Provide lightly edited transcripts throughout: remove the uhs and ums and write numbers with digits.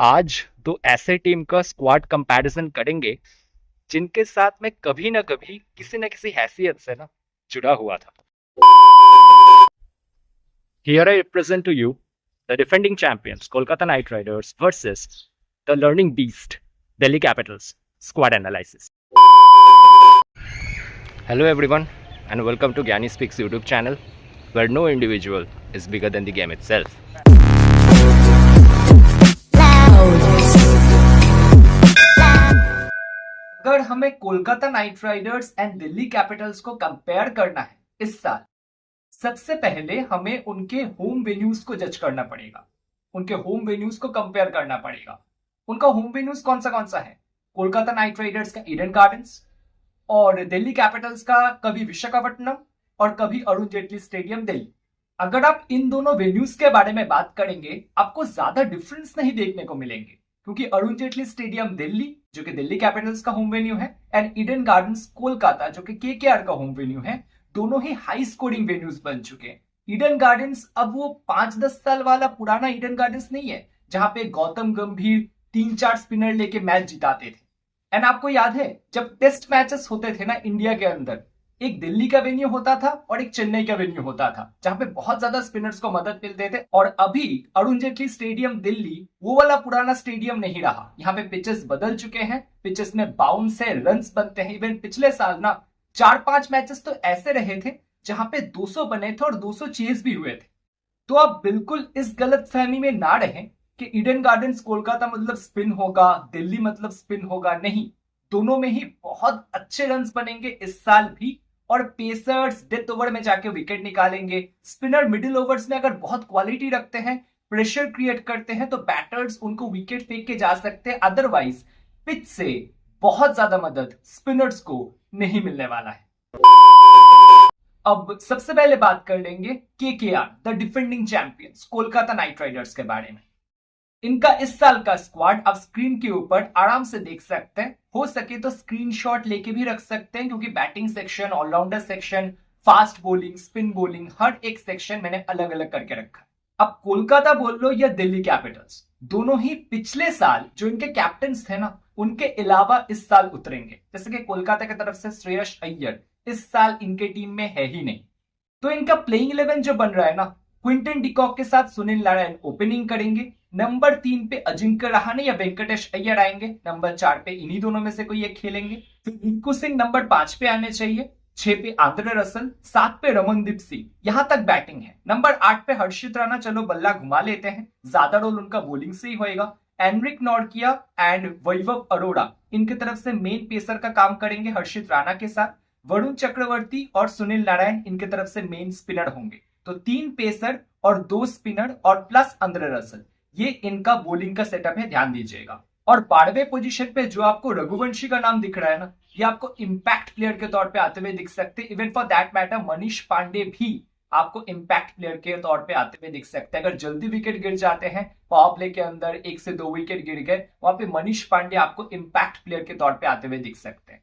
आज दो ऐसे टीम का स्क्वाड कंपैरिजन करेंगे जिनके साथ मैं कभी ना कभी किसी न किसी हैसियत से ना जुड़ा हुआ था। Here I represent to you the defending champions Kolkata Knight Riders versus the learning beast Delhi Capitals squad analysis. Hello everyone and welcome to Gyani Speaks YouTube channel where no individual is bigger than the game itself. अगर हमें Kolkata night Riders and Delhi Capitals को compare करना है इस साल, सबसे पहले हमें उनके होम वेन्यूज को जज करना पड़ेगा। उनके होम वेन्यूज को कंपेयर करना पड़ेगा। उनका होम वेन्यूज कौन सा है? कोलकाता नाइट राइडर्स का ईडन गार्डन्स और दिल्ली कैपिटल्स का कभी विशाखापट्टनम और कभी अरुण जेटली स्टेडियम दिल्ली। अगर आप इन दोनों वेन्यूज के बारे में बात करेंगे, आपको ज्यादा डिफरेंस नहीं देखने को मिलेंगे, क्योंकि अरुण जेटली स्टेडियम दिल्ली जो कि दिल्ली कैपिटल्स का होम वेन्यू है एंड ईडन गार्डन्स कोलकाता जो कि केकेआर का होम वेन्यू है, दोनों ही हाई स्कोरिंग वेन्यूज बन चुके हैं। ईडन गार्डन्स अब वो 5-10 साल वाला पुराना ईडन गार्डन्स नहीं है जहां पे गौतम गंभीर 3-4 स्पिनर लेके मैच जिताते थे। एंड आपको याद है जब टेस्ट मैचेस होते थे ना इंडिया के अंदर, एक दिल्ली का वेन्यू होता था और एक चेन्नई का वेन्यू होता था जहां पे बहुत ज्यादा स्पिनर्स को मदद मिलते थे। और अभी अरुण जेटली स्टेडियम दिल्ली वो वाला पुराना स्टेडियम नहीं रहा। यहाँ पे पिचेस बदल चुके हैं, पिचेस में बाउंस है, रन्स बनते हैं। इवन पिछले साल ना 4-5 मैचेस तो ऐसे रहे थे जहां पे 200 बने थे और 200 चेज भी हुए थे। तो आप बिल्कुल इस गलत फहमी में ना रहें कि ईडन गार्डन्स कोलकाता मतलब स्पिन होगा, दिल्ली मतलब स्पिन होगा। नहीं, दोनों में ही बहुत अच्छे रन्स बनेंगे इस साल भी। और पेसर्स डेथ ओवर में जाके विकेट निकालेंगे। स्पिनर मिडिल ओवर्स में अगर बहुत क्वालिटी रखते हैं, प्रेशर क्रिएट करते हैं, तो बैटर्स उनको विकेट फेंक के जा सकते हैं। अदरवाइज पिच से बहुत ज्यादा मदद स्पिनर्स को नहीं मिलने वाला है। अब सबसे पहले बात कर लेंगे KKR the defending champions Kolkata night Riders के बारे में। इनका इस साल का स्क्वाड आप स्क्रीन के ऊपर आराम से देख सकते हैं। हो सके तो स्क्रीनशॉट लेके भी रख सकते हैं, क्योंकि batting section, allrounder section, fast bowling, spin bowling, हर एक सेक्शन मैंने अलग अलग करके रखा। अब कोलकाता बोल लो या दिल्ली कैपिटल्स, दोनों ही पिछले साल जो इनके कैप्टन्स थे ना, उनके अलावा इस साल उतरेंगे। जैसे कि कोलकाता की तरफ से श्रेयस अय्यर इस साल इनके टीम में है ही नहीं। तो इनका प्लेइंग 11 जो बन रहा है ना, क्विंटन डिकॉक के साथ सुनील नारायण ओपनिंग करेंगे। नंबर 3 पे अजिंक्य रहाणे या वेंकटेश अय्यर आएंगे। नंबर 4 पे इन्हीं दोनों में से कोई एक खेलेंगे। फिर रिंकू सिंह नंबर 5 पे आने चाहिए। 6 पे आंद्रे रसल, 7 पे रमनदीप सिंह। यहां तक बैटिंग है। नंबर 8 पे हर्षित राणा, चलो बल्ला घुमा लेते हैं, ज्यादा रोल उनका बॉलिंग से ही होएगा। एनरिक नॉर्किया एंड वैभव अरोड़ा इनकी तरफ से मेन पेसर का काम करेंगे हर्षित राणा के साथ। वरुण चक्रवर्ती और सुनील नारायण इनकी तरफ से मेन स्पिनर होंगे। तो 3 पेसर और 2 स्पिनर और प्लस आंद्रे रसल, ये इनका बॉलिंग का सेटअप है, ध्यान दीजिएगा। और 12वें पोजीशन पे जो आपको रघुवंशी का नाम दिख रहा है ना, ये आपको इंपैक्ट प्लेयर के तौर पे आते हुए दिख सकते हैं। Even for that matter Manish Pandey भी आपको इंपैक्ट प्लेयर के तौर पे आते हुए दिख सकते हैं। अगर जल्दी विकेट गिर जाते हैं, पावर प्ले के अंदर 1 से 2 विकेट गिर गए, वहां पे मनीष पांडे आपको इंपैक्ट प्लेयर के तौर पे आते हुए दिख सकते हैं।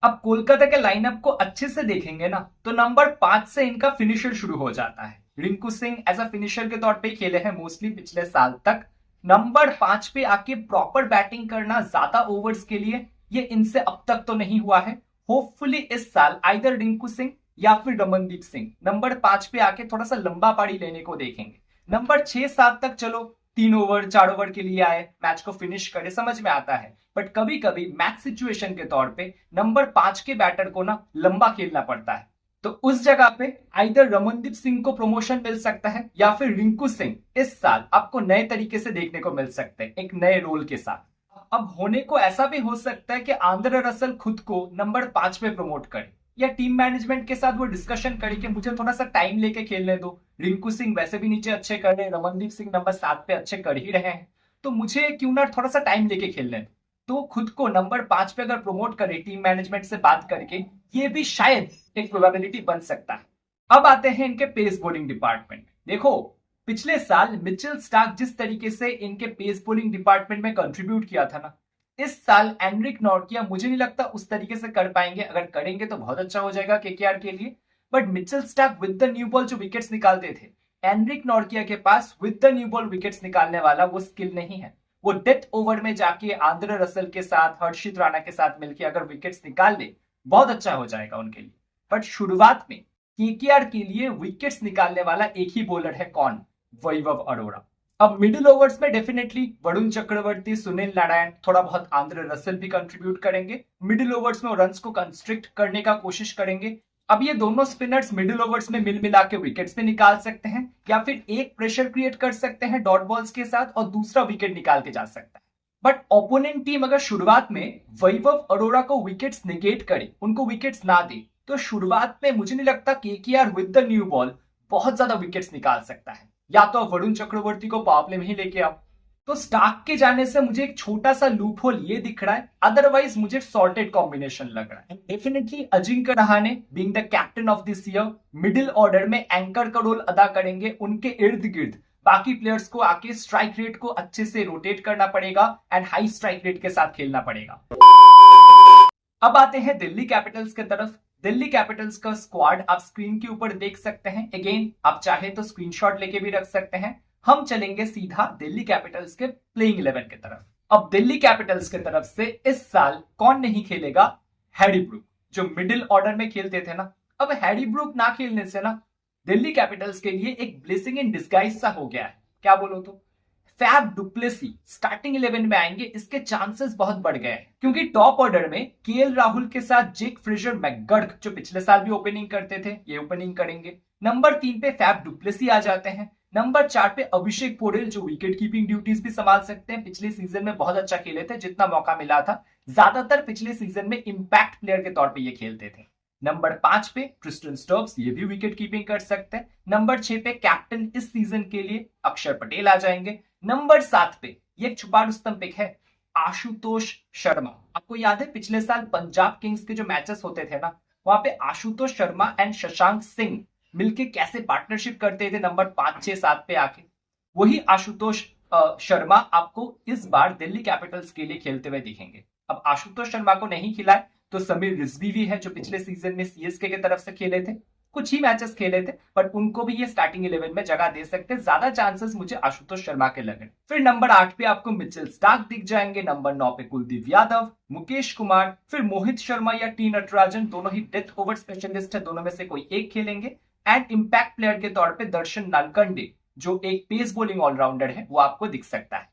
अब कोलकाता के लाइनअप को अच्छे से देखेंगे ना, तो नंबर 5 से इनका फिनिशर शुरू हो जाता है। Rinku Singh as a finisher के तौर पे खेले हैं मोस्टली पिछले साल तक। नंबर 5 पे आके प्रॉपर बैटिंग करना ज्यादा ओवर्स के लिए, ये इनसे अब तक तो नहीं हुआ है। होपफुली इस साल आइदर रिंकू सिंह या फिर रमनदीप सिंह नंबर 5 पे आके थोड़ा सा लंबा पारी लेने को देखेंगे। नंबर 6-7 तक चलो 3 ओवर 4 ओवर के लिए आए, मैच को फिनिश करे, समझ में आता है। बट कभी कभी मैच सिचुएशन के तौर पे नंबर 5 के बैटर को ना लंबा खेलना पड़ता है। तो उस जगह पे आइदर रमनदीप सिंह को प्रमोशन मिल सकता है या फिर रिंकू सिंह इस साल आपको नए तरीके से देखने को मिल सकते हैं, एक नए रोल के साथ। अब होने को ऐसा भी हो सकता है कि आंद्रे रसल खुद को नंबर 5 पे प्रमोट करे, या टीम मैनेजमेंट के साथ वो डिस्कशन करे कि मुझे थोड़ा सा टाइम लेके खेलने दो। रिंकू सिंह वैसे भी नीचे अच्छे कर रहे हैं, रमनदीप सिंह नंबर 7 पे अच्छे कर ही रहे हैं, तो मुझे क्यों ना थोड़ा सा टाइम लेके खेलने दो। तो खुद को नंबर 5 पे अगर प्रमोट करे टीम मैनेजमेंट से बात करके, ये भी शायद एक प्रोबेबिलिटी बन सकता है। अब आते हैं इनके पेस बॉलिंग डिपार्टमेंट। देखो पिछले साल मिचेल स्टार्क जिस तरीके से इनके पेस बॉलिंग डिपार्टमेंट में कंट्रीब्यूट किया था ना, इस साल एनरिक नॉर्किया मुझे नहीं लगता उस तरीके से कर पाएंगे। अगर करेंगे तो बहुत अच्छा हो जाएगा केकेआर के लिए। But Mitchell Starc with the new ball जो विकेट्स निकालते थे, एनरिक नॉर्किया के पास with the new ball wickets निकालने वाला वो स्किल नहीं है। वो डेथ ओवर में जाके आंद्रे रसल के साथ, हर्षित राणा के साथ मिलकर अगर विकेट्स निकाल ले, बहुत अच्छा हो जाएगा उनके लिए। बट शुरुआत में केकेआर के लिए विकेट्स निकालने वाला एक ही बॉलर है, कौन? वैभव अरोड़ा। अब मिडिल ओवर्स में डेफिनेटली वरुण चक्रवर्ती, सुनील नारायण, थोड़ा बहुत आंद्रे रसल भी कंट्रीब्यूट करेंगे। मिडिल ओवर्स में वो रन्स को कंस्ट्रिक्ट करने का कोशिश करेंगे। अब ये दोनों स्पिनर्स मिडिल ओवर्स में मिल मिला के विकेट्स भी निकाल सकते हैं, या फिर एक प्रेशर क्रिएट कर सकते हैं डॉट बॉल्स के साथ और दूसरा विकेट निकाल के जा सकता है। बट ओपोनेंट टीम अगर शुरुआत में वैभव अरोड़ा को विकेट्स निगेट करे, उनको विकेट्स ना दे, तो शुरुआत में मुझे नहीं लगता KKR with the new ball बहुत ज्यादा विकेट्स निकाल सकता है। या तो वरुण चक्रवर्ती को पावर प्ले में ही लेके आओ। तो स्टार्क के जाने से मुझे एक छोटा सा लूप होल ये दिख रहा है, अदरवाइज मुझे सॉर्टेड कॉम्बिनेशन लग रहा है। Definitely Ajinkya Rahane being the captain of this year middle order में एंकर का रोल अदा करेंगे। उनके इर्द गिर्द बाकी प्लेयर्स को आके स्ट्राइक रेट को अच्छे से रोटेट करना पड़ेगा एंड हाई स्ट्राइक रेट के साथ खेलना पड़ेगा। अब आते हैं दिल्ली कैपिटल्स की तरफ। दिल्ली कैपिटल्स का स्क्वाड आप स्क्रीन के ऊपर देख सकते हैं। अगेन आप चाहे तो स्क्रीनशॉट लेके भी रख सकते हैं। हम चलेंगे सीधा दिल्ली कैपिटल्स के प्लेइंग 11 की तरफ। अब दिल्ली कैपिटल्स की तरफ से इस साल कौन नहीं खेलेगा? हैरी ब्रूक, जो मिडिल ऑर्डर में खेलते थे ना। अब हैरी ब्रूक ना खेलने से ना दिल्ली कैपिटल्स के लिए एक ब्लेसिंग इन डिस्गाइज सा हो गया है, क्या बोलो तो। फैफ डुप्लेसी स्टार्टिंग 11 में आएंगे, इसके चांसेस बहुत बढ़ गए हैं, क्योंकि टॉप ऑर्डर में केएल राहुल के साथ जेक फ्रेजर मैकगर्क, जो पिछले साल भी ओपनिंग करते थे, ये ओपनिंग करेंगे। नंबर 3 पे फैफ डुप्लेसी आ जाते हैं। नंबर 4 पे अभिषेक पोरेल, जो विकेट कीपिंग ड्यूटीज भी संभाल सकते हैं। पिछले सीजन में बहुत अच्छा खेले थे, जितना मौका मिला था ज्यादातर पिछले सीजन में इंपैक्ट प्लेयर के तौर पे ये खेलते थे। नंबर 5 पे ट्रिस्टन स्टर्ब्स, ये भी विकेट कीपिंग कर सकते हैं। नंबर 6 पे कैप्टन इस सीजन के लिए अक्षर पटेल आ जाएंगे। नंबर 7 पे ये छुपा रुस्तम पिक है, आशुतोष शर्मा। आपको याद है पिछले साल पंजाब किंग्स के जो मैचेस होते थे ना, वहां पे आशुतोष शर्मा एंड शशांक सिंह मिलके कैसे पार्टनरशिप करते थे नंबर 5, 6, 7 पे आके। वही आशुतोष शर्मा आपको इस बार दिल्ली कैपिटल्स के लिए खेलते हुए दिखेंगे। अब आशुतोष शर्मा को नहीं खिलाए तो समीर रिजवी भी है, जो पिछले सीजन में सीएसके की तरफ से खेले थे, कुछ ही मैचेस खेले थे, बट उनको भी ये स्टार्टिंग 11 में जगह दे सकते हैं। ज्यादा चांसेस मुझे आशुतोष शर्मा के लगे। फिर नंबर 8 पे आपको मिचेल स्टार्क दिख जाएंगे। नंबर 9 पे कुलदीप यादव, मुकेश कुमार, फिर मोहित शर्मा या टी नटराजन, दोनों ही डेथ ओवर स्पेशलिस्ट है, दोनों में से कोई एक खेलेंगे। एंड इंपैक्ट प्लेयर के तौर पे दर्शन नालकंडे, जो एक पेस बॉलिंग ऑलराउंडर है, वो आपको दिख सकता है।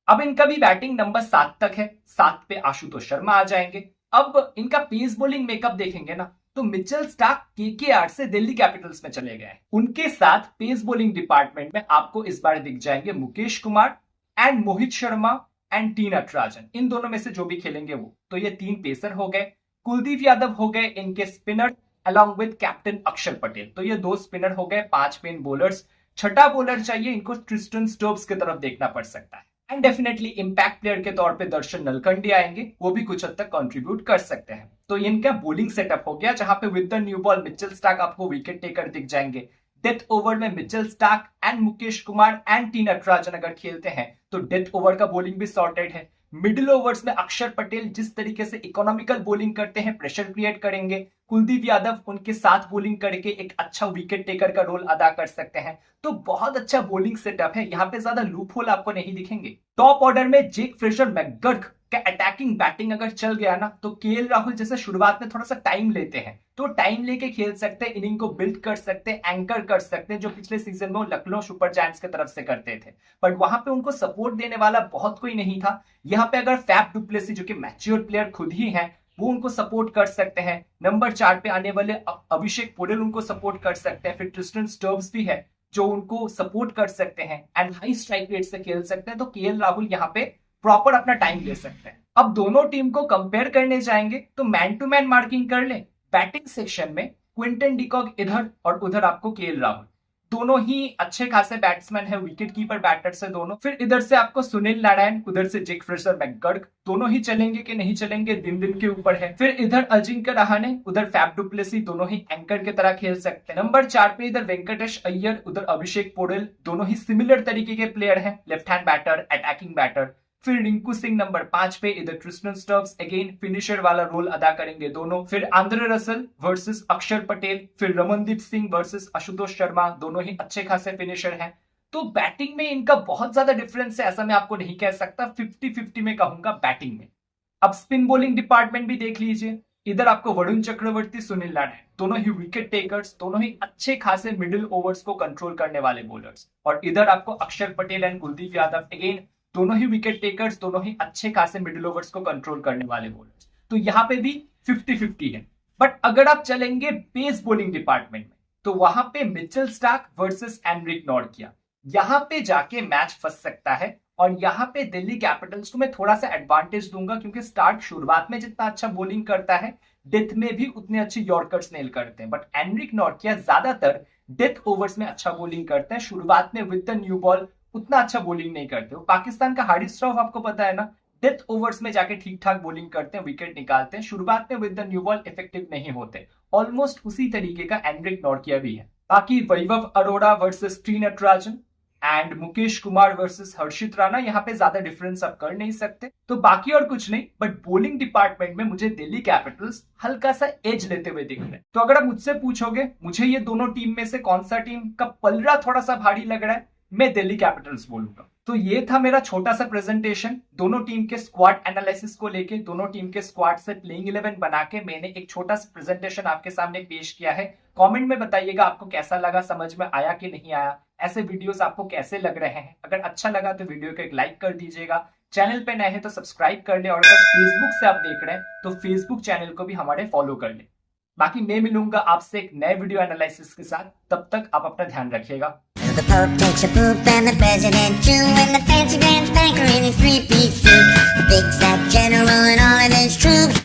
अब इनका भी बैटिंग नंबर 7 तक है। 7 पे आशुतोष शर्मा आ जाएंगे। अब इनका पेस बॉलिंग मेकअप देखेंगे ना, तो मिचेल स्टार्क केकेआर से दिल्ली कैपिटल्स में चले गए। उनके साथ पेस बॉलिंग डिपार्टमेंट में आपको इस बार दिख जाएंगे Mukesh Kumar and Mohit Sharma and T Natarajan. इन दोनों में से जो भी खेलेंगे वो, तो ये 3 पेसर हो गए। कुलदीप यादव हो गए इनके स्पिनर अलॉन्ग विद कैप्टन अक्षर पटेल, तो ये 2 स्पिनर हो गए, 5 मेन बॉलर्स। छठा बॉलर चाहिए इनको ट्रिस्टन स्टर्ब्स की तरफ देखना पड़ सकता है। एंड डेफिनेटली इंपैक्ट प्लेयर के तौर पे दर्शन नलकंडी आएंगे, वो भी कुछ हद तक कंट्रीब्यूट कर सकते हैं। तो इनका बॉलिंग सेटअप हो गया, जहां पे with the new ball Mitchell Starc आपको विकेट टेकर दिख जाएंगे। डेथ ओवर में Mitchell Starc and Mukesh Kumar and T Natarajan अगर खेलते हैं तो डेथ ओवर का बॉलिंग भी सॉर्टेड है। मिडिल ओवर्स में अक्षर पटेल जिस तरीके से इकोनॉमिकल बॉलिंग करते हैं, प्रेशर क्रिएट करेंगे। कुलदीप यादव उनके साथ बॉलिंग करके एक अच्छा विकेट टेकर का रोल अदा कर सकते हैं। तो बहुत अच्छा बॉलिंग सेटअप है, यहाँ पे ज्यादा लूप होल आपको नहीं दिखेंगे। टॉप ऑर्डर में जेक फ्रेजर मैकगर्क का अटैकिंग बैटिंग अगर चल गया ना, तो केएल राहुल जैसे शुरुआत में थोड़ा सा टाइम लेते हैं, तो टाइम लेके खेल सकते हैं, इनिंग को बिल्ड कर सकते हैं, एंकर कर सकते हैं, जो पिछले सीजन में वो लखनऊ सुपर जायंट्स की तरफ से करते थे। बट वहां पे उनको सपोर्ट देने वाला बहुत कोई नहीं था। यहाँ पे अगर फैफ डुप्लेसी, जो कि मैच्योर प्लेयर खुद ही है, वो उनको सपोर्ट कर सकते हैं। नंबर 4 पे आने वाले अभिषेक पोरेल उनको सपोर्ट कर सकते हैं। फिर ट्रिस्टन स्टर्ब्स भी है जो उनको सपोर्ट कर सकते हैं एंड हाई स्ट्राइक रेट से खेल सकते हैं। तो केएल राहुल यहाँ पे प्रॉपर अपना टाइम ले सकते हैं। अब दोनों टीम को कंपेयर करने जाएंगे तो मैन टू मैन मार्किंग कर ले। बैटिंग सेक्शन में क्विंटन डिकॉक इधर और उधर आपको केएल राहुल, दोनों ही अच्छे खासे बैट्समैन है, विकेट कीपर बैटर्स है दोनों। फिर इधर से आपको सुनील नारायण, उधर से जेक फ्रेजर मैकगर्क, दोनों ही चलेंगे कि नहीं चलेंगे दिन दिन के ऊपर है। फिर इधर अजिंक्य रहाणे, उधर फैफ डुप्लेसी, दोनों ही एंकर की तरह खेल सकते हैं। नंबर 4 पे इधर वेंकटेश अय्यर, उधर अभिषेक पोरेल, दोनों ही सिमिलर तरीके के प्लेयर हैं, left hand batter, attacking batter. फिर रिंकू सिंह नंबर 5 पे, इधर ट्रिस्टन स्टर्ब्स अगेन फिनिशर वाला रोल अदा करेंगे दोनों। फिर आंद्रे रसल वर्सेस अक्षर पटेल, फिर रमनदीप सिंह वर्सेस आशुतोष शर्मा, दोनों ही अच्छे खासे फिनिशर हैं। तो बैटिंग में इनका बहुत ज्यादा डिफरेंस है ऐसा मैं आपको नहीं कह सकता, 50-50 में कहूंगा बैटिंग में। अब स्पिन बॉलिंग डिपार्टमेंट भी देख लीजिए, इधर आपको वरुण चक्रवर्ती, सुनील नारायण, दोनों ही विकेट टेकर्स, दोनों ही अच्छे खासे मिडिल ओवर्स को कंट्रोल करने वाले बॉलर्स। और इधर आपको अक्षर पटेल एंड कुलदीप यादव, अगेन दोनों ही विकेट टेकर्स, दोनों ही अच्छे खासे मिडिल ओवर्स को कंट्रोल करने वाले बॉलर्स। तो यहाँ पे भी 50-50 है। बट अगर आप चलेंगे पेस बॉलिंग डिपार्टमेंट में, तो वहां पे Mitchell Starc versus Anrich Nortje, यहां पे जाके मैच फंस सकता है। और यहां पे दिल्ली कैपिटल्स को मैं थोड़ा सा एडवांटेज दूंगा, क्योंकि स्टार्क शुरुआत में जितना अच्छा बॉलिंग करता है, डेथ में भी उतने अच्छे यॉर्कर्स नेल करते हैं। बट एनरिक नॉर्किया ज्यादातर डेथ ओवर्स में अच्छा बॉलिंग करते हैं, शुरुआत में विद द न्यू बॉल उतना अच्छा बॉलिंग नहीं करते। वो पाकिस्तान का हार्डी श्रॉफ आपको पता है ना, डेथ ओवर्स में जाके ठीक ठाक बॉलिंग करते हैं, विकेट निकालते हैं, शुरुआत में with the new ball effective नहीं होते। ऑलमोस्ट उसी तरीके का एनरिक नॉर्किया भी है। बाकी Vaibhav Arora versus T Natarajan and Mukesh Kumar versus Harshit Rana, यहाँ पे ज्यादा डिफरेंस आप कर नहीं सकते। तो बाकी और कुछ नहीं, बट बॉलिंग डिपार्टमेंट में मुझे दिल्ली कैपिटल्स हल्का सा एज लेते हुए दिख रहे हैं। तो अगर आप मुझसे पूछोगे मुझे ये दोनों टीम में से कौन सा टीम का पलड़ा थोड़ा सा भारी लग रहा है, मैं दिल्ली कैपिटल्स बोलूंगा। तो ये था मेरा छोटा सा प्रेजेंटेशन दोनों टीम के स्क्वाड एनालिसिस को लेके। दोनों टीम के स्क्वाड से प्लेइंग 11 बना के मैंने एक छोटा सा प्रेजेंटेशन आपके सामने पेश किया है। कमेंट में बताइएगा आपको कैसा लगा, समझ में आया कि नहीं आया, ऐसे वीडियोस आपको कैसे लग रहे हैं। अगर अच्छा लगा तो वीडियो को एक लाइक कर दीजिएगा, चैनल पे नए हैं तो सब्सक्राइब कर ले, और अगर फेसबुक से आप देख रहे हैं तो फेसबुक चैनल को भी हमारे फॉलो कर ले। बाकी मैं मिलूंगा आपसे एक नए वीडियो एनालिसिस के साथ, तब तक आप अपना ध्यान रखिएगा। The Pope takes a poop and the President too, and the fancy pants banker in his three-piece suit, the big fat general and all of his troops.